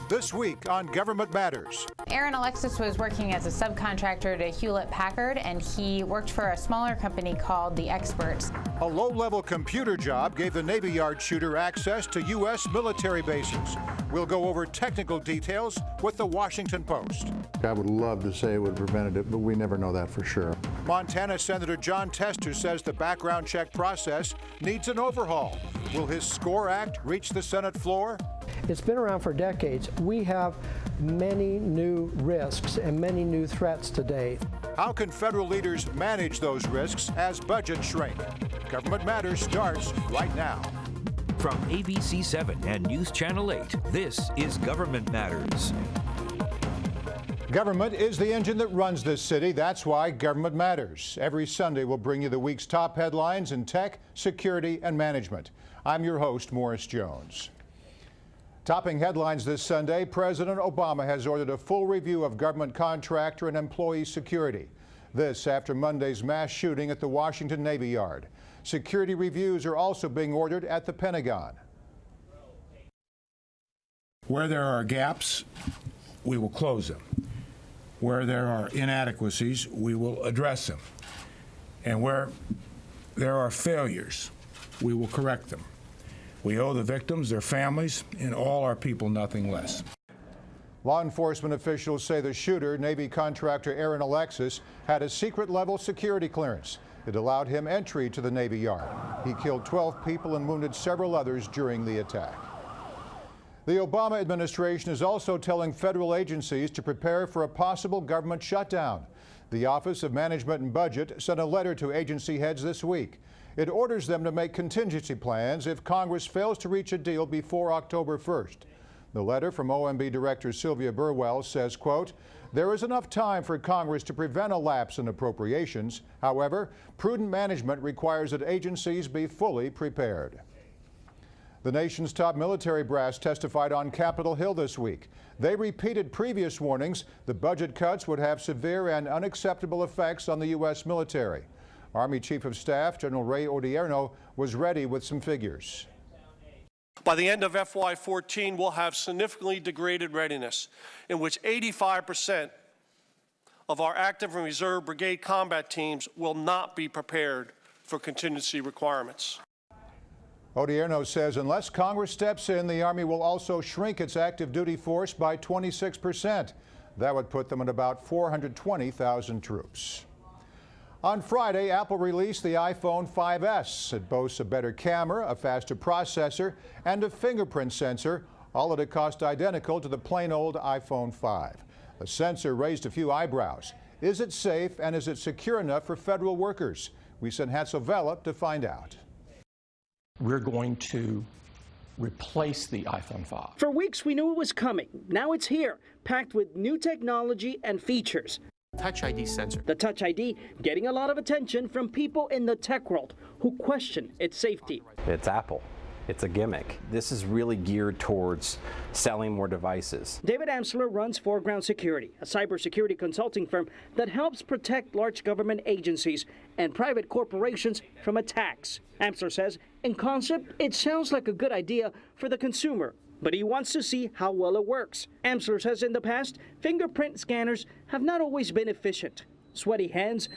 This week on Government Matters. Aaron Alexis was working as a subcontractor to Hewlett-Packard, and he worked for a smaller company called The Experts. A low-level computer job gave the Navy Yard shooter access to U.S. military bases. We'll go over technical details with the Washington Post. I would love to say it would have prevented it, but we never know that for sure. Montana Senator John Tester says the background check process needs an overhaul. Will his SCORE Act reach the Senate floor? It's been around for decades. We have many new risks and many new threats today. How can federal leaders manage those risks as budgets shrink? Government Matters starts right now. From ABC 7 and News Channel 8, this is Government Matters. Government is the engine that runs this city. That's why Government Matters. Every Sunday we'll bring you the week's top headlines in tech, security, and management. I'm your host, Morris Jones. Topping headlines this Sunday, President Obama has ordered a full review of government contractor and employee security. This after Monday's mass shooting at the Washington Navy Yard. Security reviews are also being ordered at the Pentagon. Where there are gaps, we will close them. Where there are inadequacies, we will address them. And where there are failures, we will correct them. We owe the victims, their families, and all our people nothing less. Law enforcement officials say the shooter, Navy contractor Aaron Alexis, had a secret-level security clearance. It allowed him entry to the Navy Yard. He killed 12 people and wounded several others during the attack. The Obama administration is also telling federal agencies to prepare for a possible government shutdown. The Office of Management and Budget sent a letter to agency heads this week. It orders them to make contingency plans if Congress fails to reach a deal before October 1st. The letter from OMB Director Sylvia Burwell says, quote, "There is enough time for Congress to prevent a lapse in appropriations. However, prudent management requires that agencies be fully prepared." The nation's top military brass testified on Capitol Hill this week. They repeated previous warnings that budget cuts would have severe and unacceptable effects on the U.S. military. Army Chief of Staff General Ray Odierno was ready with some figures. By the end of FY14, we'll have significantly degraded readiness, in which 85% of our active and reserve brigade combat teams will not be prepared for contingency requirements. Odierno says unless Congress steps in, the Army will also shrink its active duty force by 26%. That would put them at about 420,000 troops. On Friday, Apple released the iPhone 5S. It boasts a better camera, a faster processor, and a fingerprint sensor, all at a cost identical to the plain old iPhone 5. The sensor raised a few eyebrows. Is it safe and is it secure enough for federal workers? We sent Hansel Vella to find out. We're going to replace the iPhone 5. For weeks we knew it was coming. Now it's here, packed with new technology and features. Touch ID sensor. The Touch ID getting a lot of attention from people in the tech world who question its safety. It's Apple. It's a gimmick. This is really geared towards selling more devices. David Amsler runs Foreground Security, a cybersecurity consulting firm that helps protect large government agencies and private corporations from attacks. Amsler says, in concept, it sounds like a good idea for the consumer, but he wants to see how well it works. Amsler says in the past, fingerprint scanners have not always been efficient. Sweaty hands,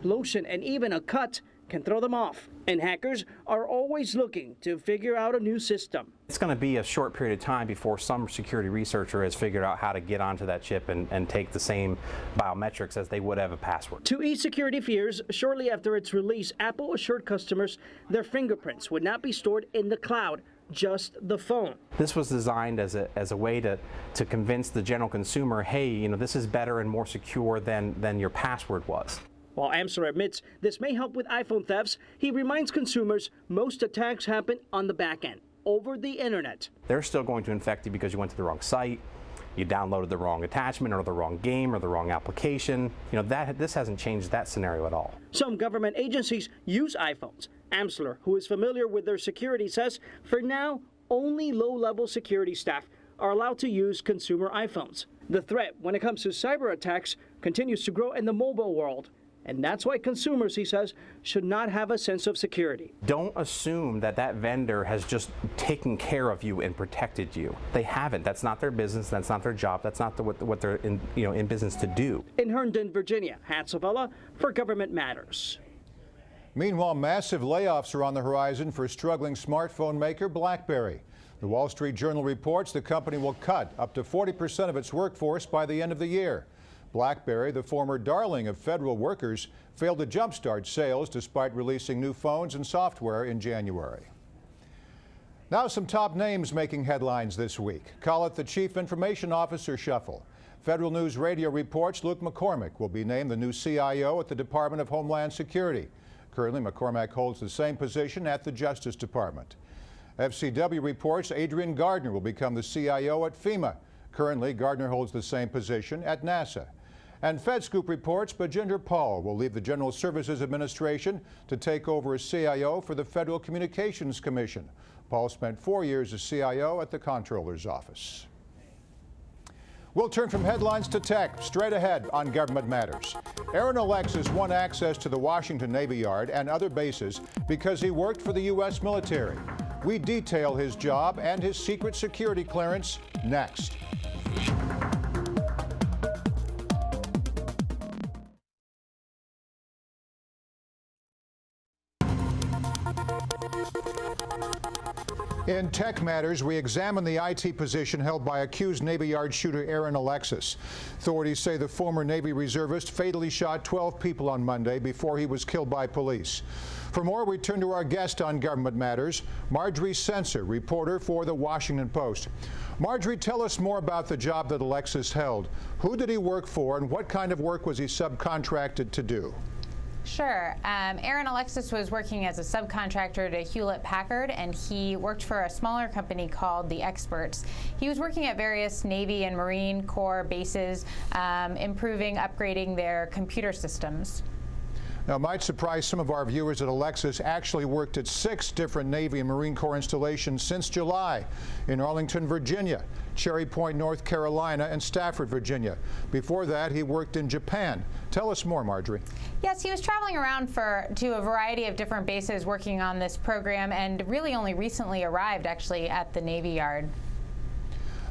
lotion, and even a cut can throw them off. And hackers are always looking to figure out a new system. It's going to be a short period of time before some security researcher has figured out how to get onto that chip and take the same biometrics as they would have a password. To ease security fears, shortly after its release, Apple assured customers their fingerprints would not be stored in the cloud, just the phone. This was designed as a way to convince the general consumer, hey, you know, this is better and more secure than your password was. While Amsler admits this may help with iPhone thefts, he reminds consumers most attacks happen on the back end, over the internet. They're still going to infect you because you went to the wrong site, you downloaded the wrong attachment or the wrong game or the wrong application. You know, this hasn't changed that scenario at all. Some government agencies use iPhones. Amsler, who is familiar with their security, says for now, only low-level security staff are allowed to use consumer iPhones. The threat when it comes to cyber attacks continues to grow in the mobile world. And that's why consumers, he says, should not have a sense of security. Don't assume that that vendor has just taken care of you and protected you. They haven't. That's not their business. That's not their job. That's not what they're in business to do. In Herndon, Virginia, Hat Savella for Government Matters. Meanwhile, massive layoffs are on the horizon for struggling smartphone maker Blackberry. The Wall Street Journal reports the company will cut up to 40% of its workforce by the end of the year. Blackberry, the former darling of federal workers, failed to jumpstart sales despite releasing new phones and software in January. Now some top names making headlines this week. Call it the Chief Information Officer Shuffle. Federal News Radio reports Luke McCormick will be named the new CIO at the Department of Homeland Security. Currently, McCormick holds the same position at the Justice Department. FCW reports Adrian Gardner will become the CIO at FEMA. Currently, Gardner holds the same position at NASA. And FedScoop reports Bajinder Paul will leave the General Services Administration to take over as CIO for the Federal Communications Commission. Paul spent 4 years as CIO at the Comptroller's Office. We'll turn from headlines to tech straight ahead on Government Matters. Aaron Alexis won access to the Washington Navy Yard and other bases because he worked for the U.S. military. We detail his job and his secret security clearance next. In Tech Matters, we examine the IT position held by accused Navy Yard shooter Aaron Alexis. Authorities say the former Navy reservist fatally shot 12 people on Monday before he was killed by police. For more, we turn to our guest on Government Matters, Marjorie Sensor, reporter for The Washington Post. Marjorie, tell us more about the job that Alexis held. Who did he work for, and what kind of work was he subcontracted to do? Sure. Aaron Alexis was working as a subcontractor to Hewlett Packard, and he worked for a smaller company called The Experts. He was working at various Navy and Marine Corps bases, improving, upgrading their computer systems. Now, it might surprise some of our viewers that Alexis actually worked at 6 different Navy and Marine Corps installations since July in Arlington, Virginia, Cherry Point, North Carolina, and Stafford, Virginia. Before that, he worked in Japan. Tell us more, Marjorie. Yes, he was traveling around to a variety of different bases working on this program, and really only recently arrived actually at the Navy Yard.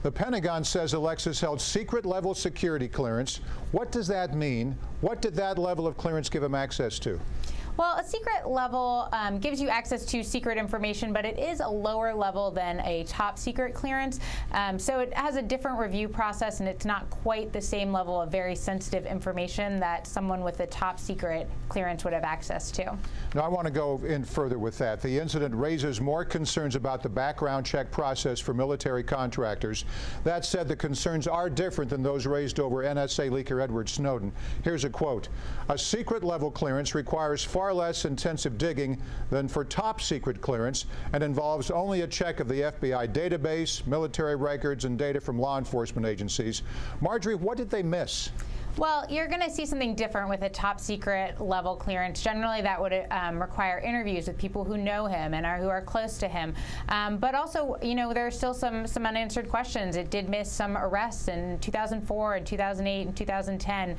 The Pentagon says Alexis held secret-level security clearance. What does that mean? What did that level of clearance give him access to? Well, a secret level gives you access to secret information, but it is a lower level than a top secret clearance. So it has a different review process, and it's not quite the same level of very sensitive information that someone with a top secret clearance would have access to. Now, I want to go in further with that. The incident raises more concerns about the background check process for military contractors. That said, the concerns are different than those raised over NSA leaker Edward Snowden. Here's a quote. A secret level clearance requires far less intensive digging than for top secret clearance and involves only a check of the FBI database, military records, and data from law enforcement agencies. Marjorie, what did they miss? Well, you're going to see something different with a top secret level clearance. Generally, that would require interviews with people who know him and who are close to him. But also, you know, there are still some unanswered questions. It did miss some arrests in 2004 and 2008 and 2010.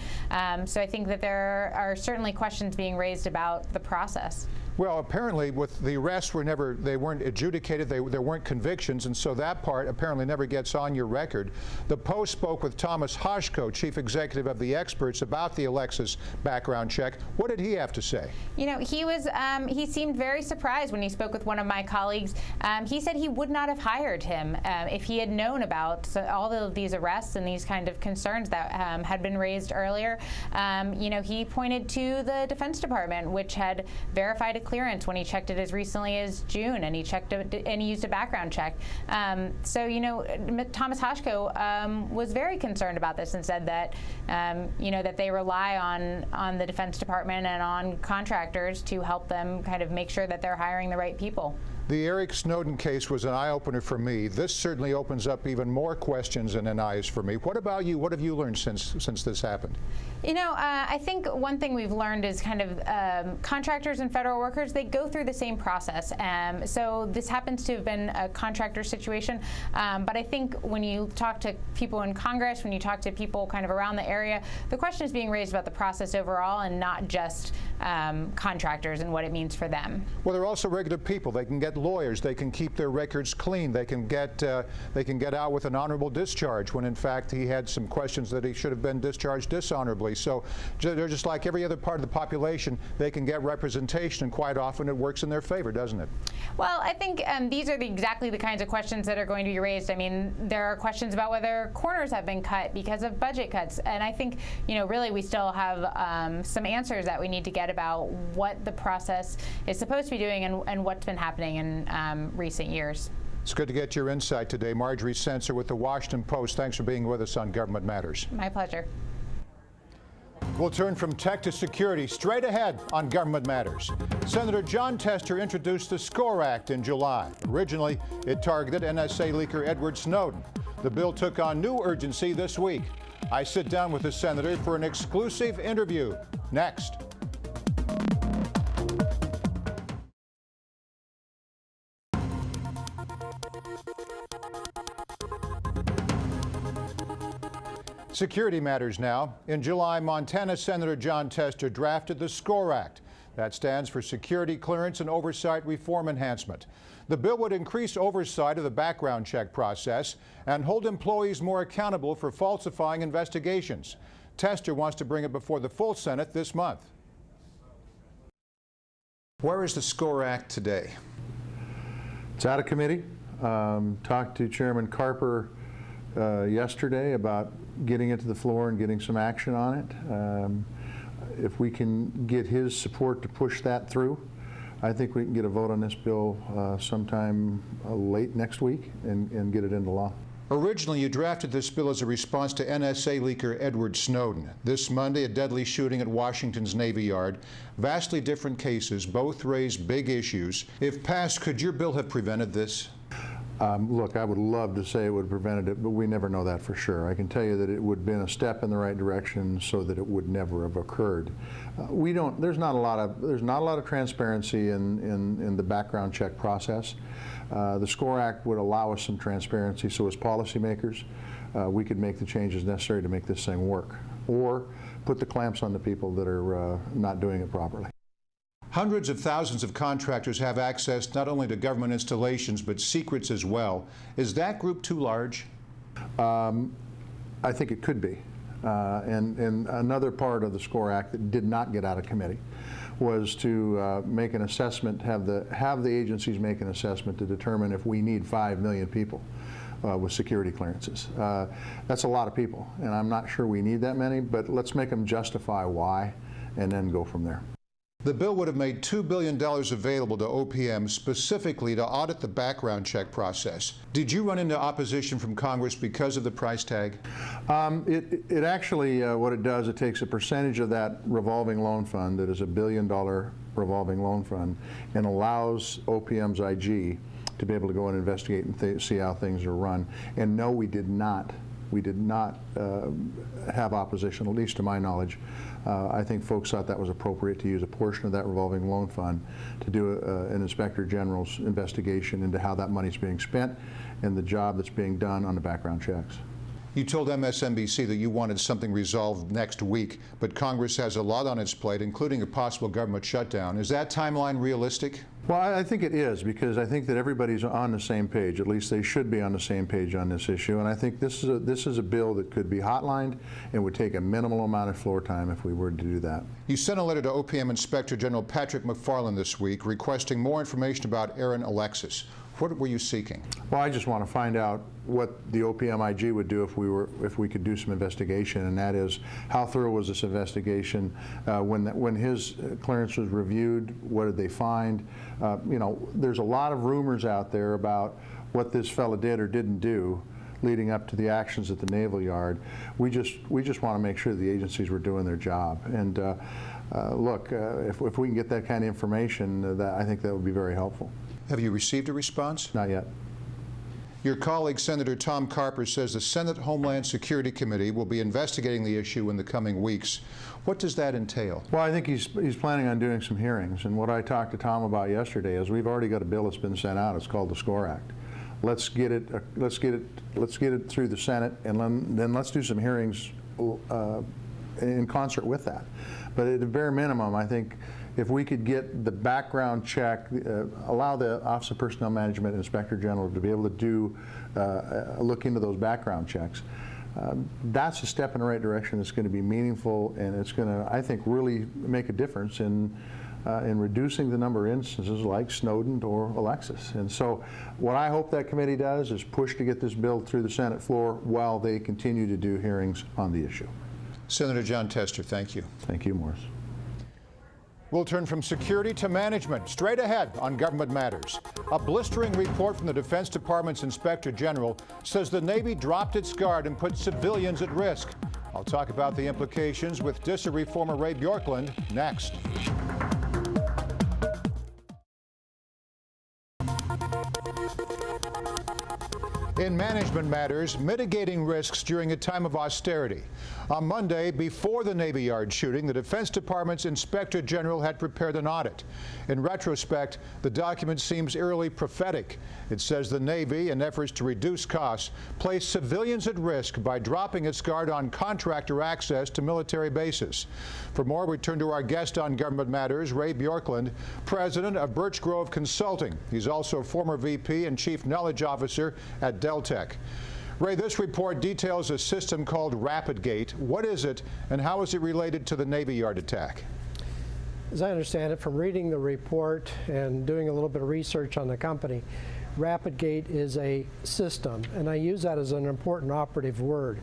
So I think that there are certainly questions being raised about the process. Well, apparently, with the arrests they weren't adjudicated, there weren't convictions, and so that part apparently never gets on your record. The Post spoke with Thomas Hoshko, chief executive of The Experts, about the Alexis background check. What did he have to say? You know, he seemed very surprised when he spoke with one of my colleagues. He said he would not have hired him if he had known about all of these arrests and these kind of concerns that had been raised earlier. You know, he pointed to the Defense Department, which had verified a clearance when he checked it as recently as June, and he used a background check. So, you know, Thomas Hoshko was very concerned about this and said that, you know, that they rely on the Defense Department and on contractors to help them kind of make sure that they're hiring the right people. The Eric Snowden case was an eye-opener for me. This certainly opens up even more questions and eyes for me. What about you? What have you learned since this happened? You know, I think one thing we've learned is kind of contractors and federal workers, they go through the same process. So this happens to have been a contractor situation, but I think when you talk to people in Congress, when you talk to people kind of around the area, the question is being raised about the process overall and not just contractors and what it means for them. Well, they're also regular people. They can get lawyers. They can keep their records clean. They can get out with an honorable discharge when, in fact, he had some questions that he should have been discharged dishonorably. So they're just like every other part of the population. They can get representation, and quite often it works in their favor, doesn't it? Well, I think these are exactly the kinds of questions that are going to be raised. I mean, there are questions about whether corners have been cut because of budget cuts, and I think, you know, really we still have some answers that we need to get about what the process is supposed to be doing and what's been happening in recent years. It's good to get your insight today. Marjorie Sensor with the Washington Post. Thanks for being with us on Government Matters. My pleasure. We'll turn from tech to security straight ahead on Government Matters. Senator Jon Tester introduced the SCORE Act in July. Originally, it targeted NSA leaker Edward Snowden. The bill took on new urgency this week. I sit down with the senator for an exclusive interview. Next. Security matters now. In July, Montana Senator Jon Tester drafted the SCORE Act. That stands for Security Clearance and Oversight Reform Enhancement. The bill would increase oversight of the background check process and hold employees more accountable for falsifying investigations. Tester wants to bring it before the full Senate this month. Where is the SCORE Act today? It's out of committee. Talked to Chairman Carper yesterday about getting it to the floor and getting some action on it. If we can get his support to push that through, I think we can get a vote on this bill sometime late next week and get it into law. Originally, you drafted this bill as a response to NSA leaker Edward Snowden. This Monday, a deadly shooting at Washington's Navy Yard. Vastly different cases, both raise big issues. If passed, could your bill have prevented this? Look, I would love to say it would have prevented it, but we never know that for sure. I can tell you that it would have been a step in the right direction so that it would never have occurred. There's not a lot of transparency in the background check process. The SCORE Act would allow us some transparency, so as policymakers, we could make the changes necessary to make this thing work, or put the clamps on the people that are not doing it properly. Hundreds of thousands of contractors have access not only to government installations, but secrets as well. Is that group too large? I think it could be. And another part of the SCORE Act that did not get out of committee was to make an assessment, have the agencies make an assessment to determine if we need 5 million people with security clearances. That's a lot of people, and I'm not sure we need that many, but let's make them justify why and then go from there. The bill would have made $2 billion available to OPM specifically to audit the background check process. Did you run into opposition from Congress because of the price tag? It actually, what it does, it takes a percentage of that revolving loan fund that is $1 billion revolving loan fund and allows OPM's IG to be able to go and investigate and see how things are run. And no, we did not have opposition, at least to my knowledge. I think folks thought that was appropriate to use a portion of that revolving loan fund to do an Inspector General's investigation into how that money's being spent and the job that's being done on the background checks. You told MSNBC that you wanted something resolved next week, but Congress has a lot on its plate, including a possible government shutdown. Is that timeline realistic? Well, I think it is, because I think that everybody's on the same page. At least they should be on the same page on this issue. And I think this is a bill that could be hotlined and would take a minimal amount of floor time if we were to do that. You sent a letter to OPM Inspector General Patrick McFarland this week requesting more information about Aaron Alexis. What were you seeking? Well, I just want to find out what the OPM IG would do if we could do some investigation, and that is, how thorough was this investigation? When his clearance was reviewed, what did they find? You know, there's a lot of rumors out there about what this fella did or didn't do leading up to the actions at the Naval Yard. We just want to make sure the agencies were doing their job. And look, if we can get that kind of information, I think that would be very helpful. Have you received a response? Not yet. Your colleague, Senator Tom Carper, says the Senate Homeland Security Committee will be investigating the issue in the coming weeks. What does that entail? Well, I think he's planning on doing some hearings, and what I talked to Tom about yesterday is we've already got a bill that's been sent out. It's called the SCORE Act. Let's get it through the Senate, and then let's do some hearings in concert with that. But at a bare minimum, I think if we could get the background check, allow the Office of Personnel Management Inspector General to be able to do look into those background checks. That's a step in the right direction. It's going to be meaningful, and it's going to, I think, really make a difference in reducing the number of instances like Snowden or Alexis. And so what I hope that committee does is push to get this bill through the Senate floor while they continue to do hearings on the issue. Senator John Tester, thank you. Thank you, Morris. We'll turn from security to management, straight ahead on Government Matters. A blistering report from the Defense Department's Inspector General says the Navy dropped its guard and put civilians at risk. I'll talk about the implications with DISA reformer Ray Bjorklund next. In Management Matters, mitigating risks during a time of austerity. On Monday, before the Navy Yard shooting, the Defense Department's Inspector General had prepared an audit. In retrospect, the document seems eerily prophetic. It says the Navy, in efforts to reduce costs, placed civilians at risk by dropping its guard on contractor access to military bases. For more, we turn to our guest on Government Matters, Ray Bjorklund, president of Birch Grove Consulting. He's also former VP and Chief Knowledge Officer at Deltek. Ray, this report details a system called RapidGate. What is it, and how is it related to the Navy Yard attack? As I understand it, from reading the report and doing a little bit of research on the company, RapidGate is a system, and I use that as an important operative word,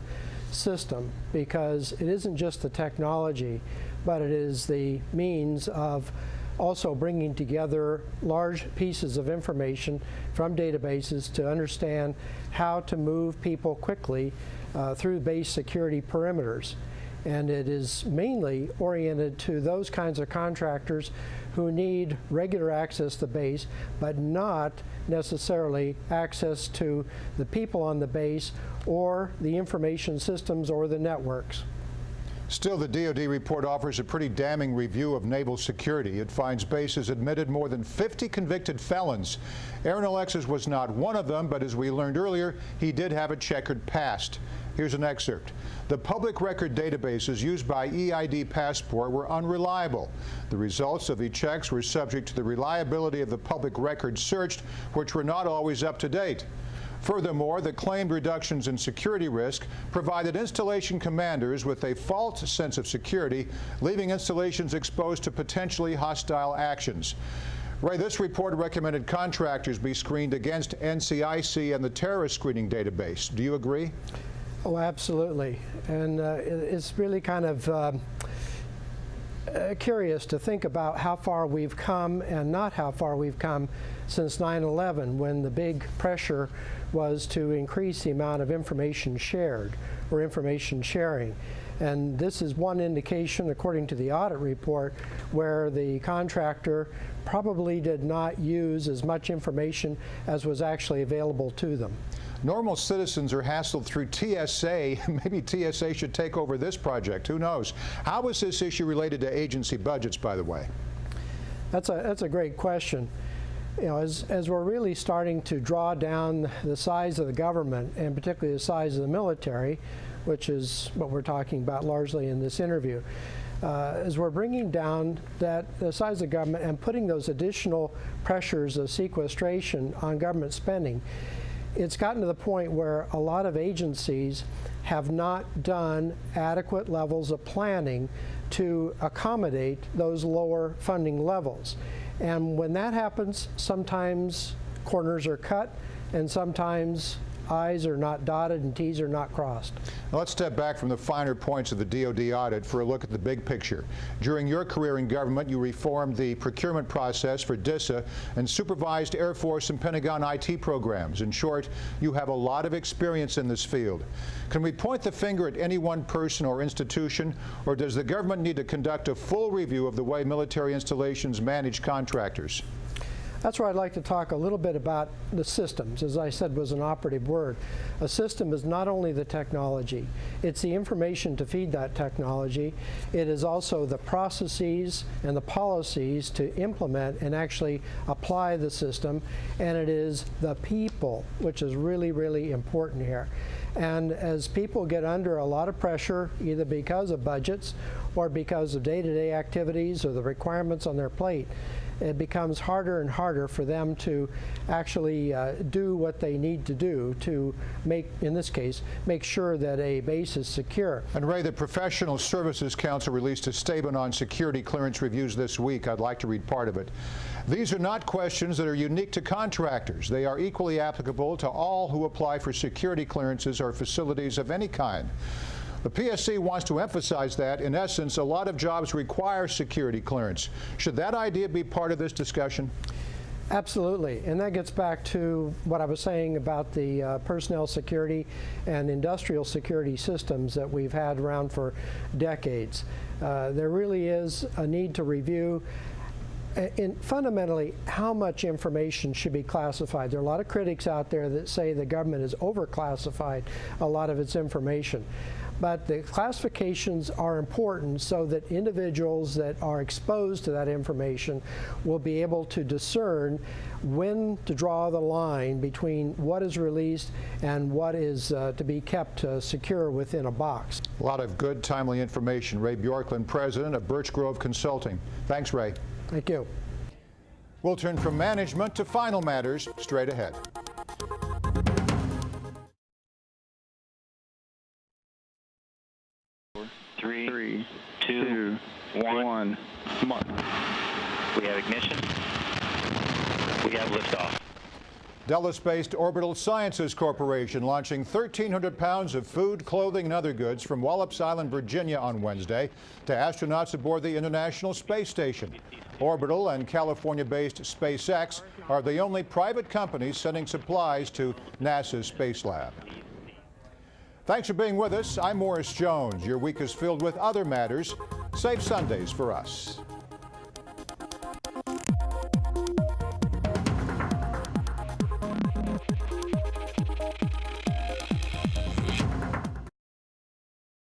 system, because it isn't just the technology, but it is the means of also bringing together large pieces of information from databases to understand how to move people quickly through base security perimeters. And it is mainly oriented to those kinds of contractors who need regular access to the base, but not necessarily access to the people on the base or the information systems or the networks. Still, the DoD report offers a pretty damning review of naval security. It finds bases admitted more than 50 convicted felons. Aaron Alexis was not one of them, but as we learned earlier, he did have a checkered past. Here's an excerpt. The public record databases used by EID Passport were unreliable. The results of the checks were subject to the reliability of the public records searched, which were not always up to date. Furthermore, the claimed reductions in security risk provided installation commanders with a false sense of security, leaving installations exposed to potentially hostile actions. Ray, this report recommended contractors be screened against NCIC and the terrorist screening database. Do you agree? Oh, absolutely. And it's really kind of curious to think about how far we've come and not how far we've come since 9/11, when the big pressure was to increase the amount of information shared or information sharing. And this is one indication, according to the audit report, where the contractor probably did not use as much information as was actually available to them. Normal citizens are hassled through TSA. Maybe TSA should take over this project. Who knows? How is this issue related to agency budgets, by the way? That's a great question. You know, as we're really starting to draw down the size of the government, and particularly the size of the military, which is what we're talking about largely in this interview, as we're bringing down the size of government and putting those additional pressures of sequestration on government spending, it's gotten to the point where a lot of agencies have not done adequate levels of planning to accommodate those lower funding levels. And when that happens, sometimes corners are cut, and sometimes I's are not dotted and T's are not crossed. Now let's step back from the finer points of the DoD audit for a look at the big picture. During your career in government, you reformed the procurement process for DISA and supervised Air Force and Pentagon IT programs. In short, you have a lot of experience in this field. Can we point the finger at any one person or institution, or does the government need to conduct a full review of the way military installations manage contractors? That's where I'd like to talk a little bit about the systems, as I said was an operative word. A system is not only the technology, it's the information to feed that technology. It is also the processes and the policies to implement and actually apply the system, and it is the people, which is really, really important here. And as people get under a lot of pressure, either because of budgets or because of day-to-day activities or the requirements on their plate, it becomes harder and harder for them to actually do what they need to do to make, in this case, make sure that a base is secure. And Ray, the Professional Services Council released a statement on security clearance reviews this week. I'd like to read part of it. These are not questions that are unique to contractors. They are equally applicable to all who apply for security clearances or facilities of any kind. The PSC wants to emphasize that, in essence, a lot of jobs require security clearance. Should that idea be part of this discussion? Absolutely, and that gets back to what I was saying about the personnel security and industrial security systems that we've had around for decades. There really is a need to review fundamentally how much information should be classified. There are a lot of critics out there that say the government has overclassified a lot of its information. But the classifications are important so that individuals that are exposed to that information will be able to discern when to draw the line between what is released and what is to be kept secure within a box. A lot of good, timely information. Ray Bjorklund, president of Birch Grove Consulting. Thanks, Ray. Thank you. We'll turn from management to final matters straight ahead. Three, two, one. Mark. We have ignition. We have liftoff. Dallas-based Orbital Sciences Corporation launching 1,300 pounds of food, clothing, and other goods from Wallops Island, Virginia on Wednesday to astronauts aboard the International Space Station. Orbital and California-based SpaceX are the only private companies sending supplies to NASA's Space Lab. Thanks for being with us. I'm Morris Jones. Your week is filled with other matters. Safe Sundays for us.